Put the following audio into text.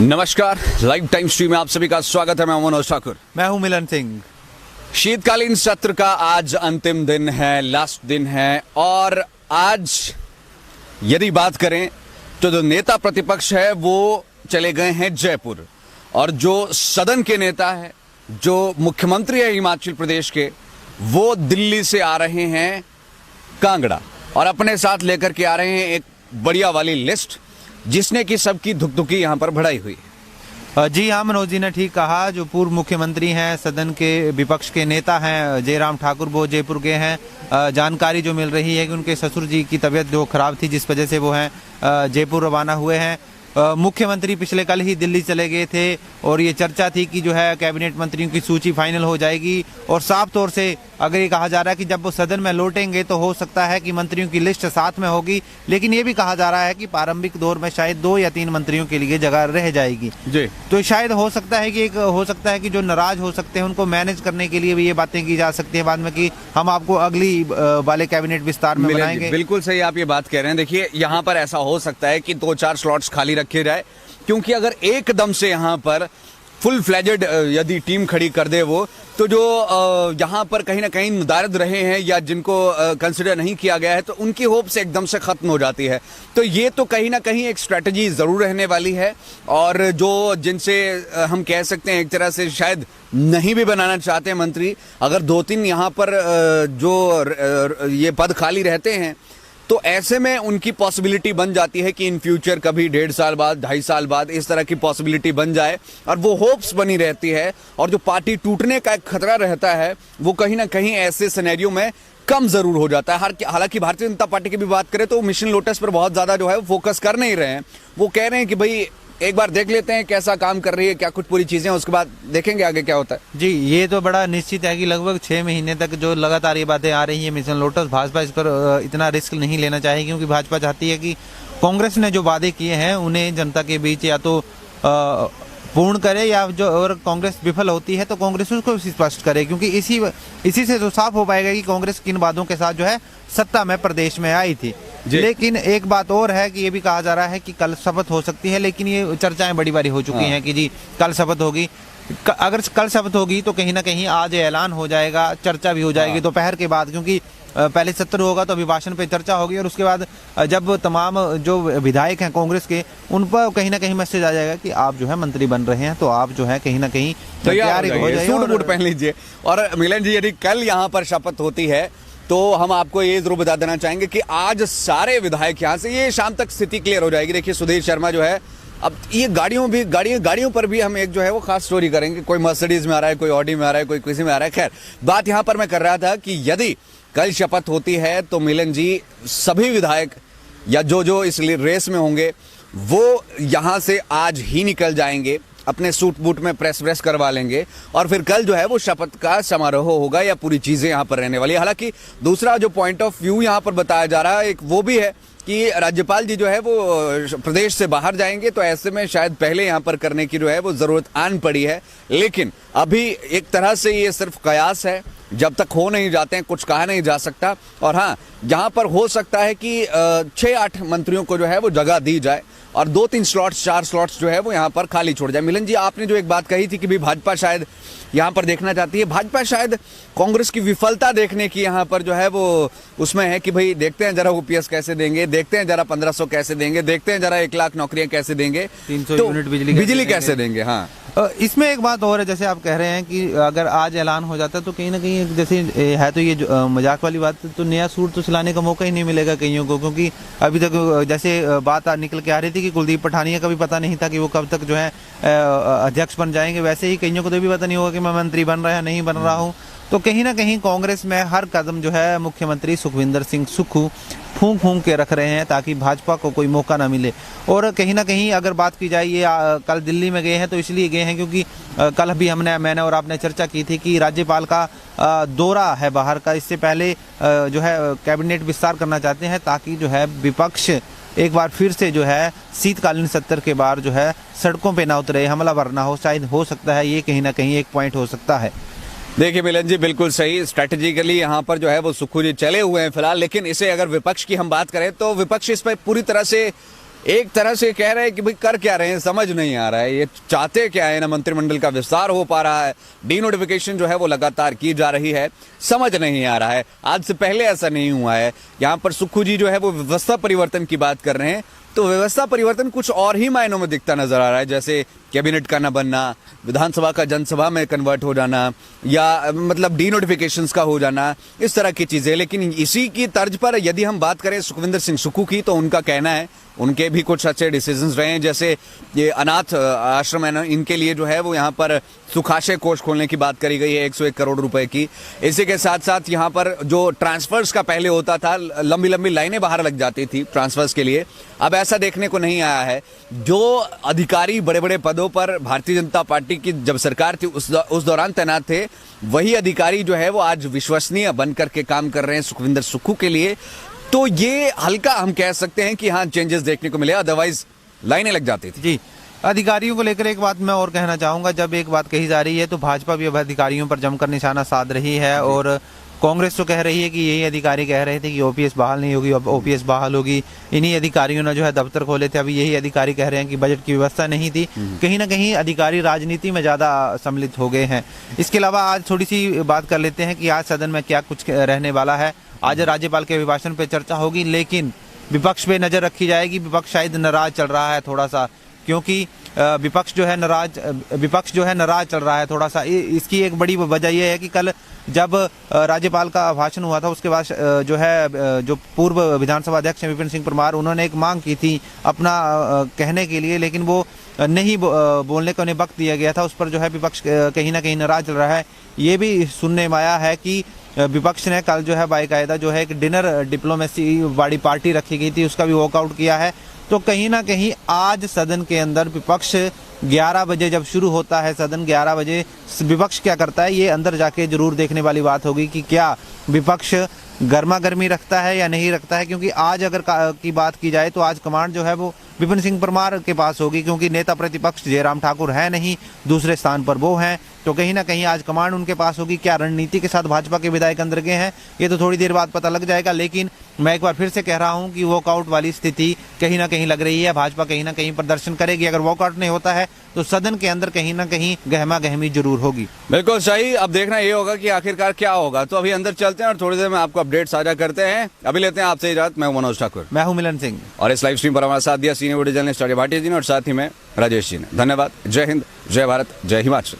नमस्कार, live time stream में आप सभी का स्वागत है। मैं मनोज ठाकुर। मैं हूं मिलन सिंह। शीतकालीन सत्र का आज अंतिम दिन है, लास्ट दिन है। और आज यदि बात करें तो जो नेता प्रतिपक्ष है वो चले गए हैं जयपुर, और जो सदन के नेता है, जो मुख्यमंत्री है हिमाचल प्रदेश के, वो दिल्ली से आ रहे हैं कांगड़ा, और अपने साथ लेकर के आ रहे हैं एक बढ़िया वाली लिस्ट, जिसने की सबकी धुकधुकी यहां पर बढ़ाई हुई है। जी हाँ, मनोज जी ने ठीक कहा। जो पूर्व मुख्यमंत्री हैं, सदन के विपक्ष के नेता हैं जयराम ठाकुर, वो जयपुर गए हैं। जानकारी जो मिल रही है कि उनके ससुर जी की तबीयत जो खराब थी, जिस वजह से वो हैं जयपुर रवाना हुए हैं। मुख्यमंत्री पिछले कल ही दिल्ली चले गए थे, और ये चर्चा थी कि जो है कैबिनेट मंत्रियों की सूची फाइनल हो जाएगी। और साफ तौर से अगर ये कहा जा रहा है कि जब वो सदन में लौटेंगे तो हो सकता है कि मंत्रियों की लिस्ट साथ में होगी, लेकिन ये भी कहा जा रहा है कि प्रारंभिक दौर में शायद 2 या 3 मंत्रियों के लिए जगह रह जाएगी जी। तो शायद हो सकता है कि जो नाराज हो सकते हैं उनको मैनेज करने के लिए भी ये बातें की जा सकती है बाद में, कि हम आपको अगली वाले कैबिनेट विस्तार में बनाएंगे। बिल्कुल सही आप ये बात कह रहे हैं। देखिए, यहाँ पर ऐसा हो सकता है कि 2-4 स्लॉट्स खाली रखे जाए, क्योंकि अगर एकदम से यहाँ पर फुल फ्लेजेड यदि टीम खड़ी कर दे वो, तो जो यहाँ पर कहीं ना कहीं मुदारद रहे हैं या जिनको कंसिडर नहीं किया गया है, तो उनकी होप्स एकदम से खत्म हो जाती है। तो ये तो कहीं ना कहीं एक स्ट्रेटजी जरूर रहने वाली है, और जो जिनसे हम कह सकते हैं एक तरह से शायद नहीं भी बनाना चाहते हैं मंत्री, अगर 2-3 यहाँ पर जो ये पद खाली रहते हैं, तो ऐसे में उनकी पॉसिबिलिटी बन जाती है कि इन फ्यूचर कभी 1.5 साल बाद, 2.5 साल बाद इस तरह की पॉसिबिलिटी बन जाए, और वो होप्स बनी रहती है। और जो पार्टी टूटने का एक खतरा रहता है, वो कहीं ना कहीं ऐसे सिनेरियो में कम जरूर हो जाता है। हालांकि भारतीय जनता पार्टी की भी बात करें तो मिशन लोटस पर बहुत ज्यादा जो है फोकस कर नहीं रहे हैं। वो कह रहे हैं कि भाई एक बार देख लेते हैं कैसा काम कर रही है, क्या कुछ पूरी चीजें, उसके बाद देखेंगे आगे क्या होता है। जी, ये तो बड़ा निश्चित है कि लगभग 6 महीने तक जो लगातार ये बातें आ रही है मिशन लोटस, भाजपा इस पर इतना रिस्क नहीं लेना चाहिए, क्योंकि भाजपा चाहती है कि कांग्रेस ने जो वादे किए हैं उन्हें जनता के बीच या तो पूर्ण करे, या जो अगर कांग्रेस विफल होती है तो कांग्रेस उसको स्पष्ट करे, क्योंकि इसी से तो साफ हो पाएगा कि कांग्रेस किन वादों के साथ जो है सत्ता में प्रदेश में आई थी। लेकिन एक बात और है कि ये भी कहा जा रहा है कि कल शपथ हो सकती है, लेकिन ये चर्चाएं बड़ी बारी हो चुकी हैं कि जी कल शपथ होगी। अगर कल शपथ होगी तो कहीं ना कहीं आज ऐलान हो जाएगा, चर्चा भी हो जाएगी दोपहर के बाद, क्योंकि पहले सत्र होगा तो अभिभाषण पे चर्चा होगी, और उसके बाद जब तमाम जो विधायक हैं कांग्रेस के, उन पर कहीं ना कहीं मैसेज आ जाएगा कि आप जो है मंत्री बन रहे हैं, तो आप जो है कहीं ना कहीं तैयार हो जाइए, सूट बूट पहन लीजिए। और मिलन जी, यदि कल यहाँ पर शपथ होती है तो हम आपको ये जरूर बता देना चाहेंगे कि आज सारे विधायक यहाँ से, ये शाम तक स्थिति क्लियर हो जाएगी। देखिए, सुधीर शर्मा जो है, अब ये गाड़ियों पर भी हम एक जो है वो खास स्टोरी करेंगे। कोई मर्सिडीज में आ रहा है, कोई ऑडी में आ रहा है, कोई किसी में आ रहा है। खैर, बात यहाँ पर मैं कर रहा था कि यदि कल शपथ होती है तो मिलन जी, सभी विधायक या जो इस रेस में होंगे वो यहां से आज ही निकल जाएंगे, अपने सूट बूट में प्रेस करवा लेंगे, और फिर कल जो है वो शपथ का समारोह होगा, या पूरी चीजें यहां पर रहने वाली है। हालांकि दूसरा जो पॉइंट ऑफ व्यू यहां पर बताया जा रहा है, एक वो भी है कि राज्यपाल जी जो है वो प्रदेश से बाहर जाएंगे, तो ऐसे में शायद पहले यहां पर करने की जो है वो जरूरत आन पड़ी है। लेकिन अभी एक तरह से ये सिर्फ कयास है, जब तक हो नहीं जाते हैं कुछ कहा नहीं जा सकता। और हाँ, यहाँ पर हो सकता है कि 6-8 मंत्रियों को जो है वो जगह दी जाए, और 2-3 स्लॉट्स, 4 स्लॉट्स जो है वो यहाँ पर खाली छोड़ जाए। मिलन जी, आपने जो एक बात कही थी कि भी भाजपा शायद यहाँ पर देखना चाहती है, भाजपा शायद कांग्रेस की विफलता देखने की यहाँ पर जो है वो उसमें है कि भाई देखते हैं जरा ओपीएस कैसे देंगे, देखते हैं जरा 1500 कैसे देंगे, देखते हैं जरा 1 लाख नौकरियां कैसे देंगे, 300 यूनिट बिजली कैसे देंगे। हाँ, इसमें एक बात और है, जैसे आप कह रहे हैं कि अगर आज ऐलान हो जाता है तो कहीं ना कहीं जैसे है, तो ये मजाक वाली बात, तो नया सूट तो सिलाने का मौका ही नहीं मिलेगा कईयों को, क्योंकि अभी तक जैसे बात निकल के आ रही थी कि कुलदीप पठानिया का भी पता नहीं था कि वो कब तक जो है अध्यक्ष बन जाएंगे, वैसे ही कईयों को तो भी पता नहीं होगा कि मैं मंत्री बन रहा है नहीं बन रहा हूँ। तो कहीं ना कहीं कांग्रेस में हर कदम जो है मुख्यमंत्री सुखविंदर सिंह सुक्खू फूंक के रख रहे हैं, ताकि भाजपा को कोई मौका ना मिले। और कहीं ना कहीं अगर बात की जाए, ये कल दिल्ली में गए हैं तो इसलिए गए हैं क्योंकि कल भी मैंने और आपने चर्चा की थी कि राज्यपाल का दौरा है बाहर का, इससे पहले जो है कैबिनेट विस्तार करना चाहते हैं, ताकि जो है विपक्ष एक बार फिर से जो है शीतकालीन सत्र के बाद जो है सड़कों पे ना उतरे, हमलावर ना हो। शायद हो सकता है ये कहीं ना कहीं एक पॉइंट हो सकता है। देखिए मिलन जी, बिल्कुल सही, स्ट्रेटेजिकली यहाँ पर जो है वो सुक्खू जी चले हुए हैं फिलहाल। लेकिन इसे अगर विपक्ष की हम बात करें तो विपक्ष इस पर पूरी तरह से एक तरह से कह रहे हैं कि भाई कर क्या रहे हैं, समझ नहीं आ रहा है, ये चाहते क्या है ना। मंत्रिमंडल का विस्तार हो पा रहा है, डीनोटिफिकेशन जो है वो लगातार की जा रही है, समझ नहीं आ रहा है। आज से पहले ऐसा नहीं हुआ है। यहाँ पर सुक्खू जी जो है वो व्यवस्था परिवर्तन की बात कर रहे हैं, तो व्यवस्था परिवर्तन कुछ और ही मायनों में दिखता नजर आ रहा है, जैसे कैबिनेट का न बनना, विधानसभा का जनसभा में कन्वर्ट हो जाना, या मतलब डीनोटिफिकेशंस का हो जाना, इस तरह की चीजें। लेकिन इसी की तर्ज पर यदि हम बात करें सुखविंदर सिंह सुक्खू की, तो उनका कहना है उनके भी कुछ अच्छे डिसीजंस रहे हैं, जैसे ये अनाथ आश्रम है ना, इनके लिए जो है वो यहाँ पर सुखाशय कोष खोलने की बात करी गई है 101 करोड़ रुपए की। इसी के साथ साथ यहाँ पर जो ट्रांसफर्स का पहले होता था, लंबी लंबी लाइनें बाहर लग जाती थी ट्रांसफर्स के लिए, अब ऐसा देखने को नहीं आया है। जो अधिकारी बड़े बड़े पदों पर भारतीय जनता पार्टी की जब सरकार थी उस दौरान तैनात थे, वही अधिकारी जो है वो आज विश्वसनीय बनकर के काम कर रहे हैं सुखविंदर सुक्खू के लिए। तो ये हल्का हम कह सकते हैं कि हाँ चेंजेस देखने को मिले, अदरवाइज लाइनें लग जाती थी। जी, अधिकारियों को लेकर एक बात मैं और कहना चाहूंगा। जब एक बात कही जा रही है तो भाजपा भी अब अधिकारियों पर जमकर निशाना साध रही है, और कांग्रेस तो कह रही है कि यही अधिकारी कह रहे थे कि ओपीएस बहाल नहीं होगी, अब ओपीएस बहाल होगी। इन्हीं अधिकारियों ने जो है दफ्तर खोले थे, अभी यही अधिकारी कह रहे हैं कि बजट की व्यवस्था नहीं थी। कहीं ना कहीं अधिकारी राजनीति में ज्यादा सम्मिलित हो गए हैं। इसके अलावा आज थोड़ी सी बात कर लेते हैं कि आज सदन में क्या कुछ रहने वाला है। आज राज्यपाल के अभिभाषण पे चर्चा होगी, लेकिन विपक्ष पे नजर रखी जाएगी। विपक्ष शायद नाराज चल रहा है थोड़ा सा, क्योंकि विपक्ष जो है नाराज चल रहा है थोड़ा सा। इसकी एक बड़ी वजह यह है कि कल जब राज्यपाल का भाषण हुआ था, उसके बाद जो है जो पूर्व विधानसभा अध्यक्ष विपिन सिंह परमार, उन्होंने एक मांग की थी अपना कहने के लिए, लेकिन वो नहीं बोलने को उन्हें वक्त दिया गया था। उस पर जो है विपक्ष कहीं ना कहीं नाराज चल रहा है। ये भी सुनने में आया है कि विपक्ष ने कल जो है बाकायदा जो है एक डिनर डिप्लोमेसी वाली पार्टी रखी गई थी, उसका भी वॉकआउट किया है। तो कहीं ना कहीं आज सदन के अंदर विपक्ष 11 बजे जब शुरू होता है सदन, 11 बजे विपक्ष क्या करता है, ये अंदर जाके जरूर देखने वाली बात होगी कि क्या विपक्ष गर्मा गर्मी रखता है या नहीं रखता है। क्योंकि आज अगर की बात की जाए तो आज कमांड जो है वो विपिन सिंह परमार के पास होगी, क्योंकि नेता प्रतिपक्ष जयराम ठाकुर है नहीं, दूसरे स्थान पर वो हैं। तो कहीं ना कहीं आज कमांड उनके पास होगी। क्या रणनीति के साथ भाजपा के विधायक अंदर गए हैं, ये तो थोड़ी देर बाद पता लग जाएगा। लेकिन मैं एक बार फिर से कह रहा हूं कि वॉकआउट वाली स्थिति कहीं ना कहीं लग रही है। भाजपा कहीं ना कहीं प्रदर्शन करेगी। अगर वॉकआउट नहीं होता है तो सदन के अंदर कहीं ना कहीं गहमा गहमी जरूर होगी। बिल्कुल सही। अब देखना ये होगा कि आखिरकार क्या होगा। तो अभी अंदर चलते हैं और थोड़ी देर में आपको अपडेट साझा करते हैं। अभी लेते हैं आपसे इजाजत। मैं मनोज ठाकुर, मैं हूं मिलन सिंह, और इस लाइव स्ट्रीम पर हमारा साथ दिया सीनियर वीडियो जर्नलिस्ट भाटिया जी ने, और साथ ही में राजेश जी ने। धन्यवाद। जय हिंद, जय भारत, जय हिमाचल।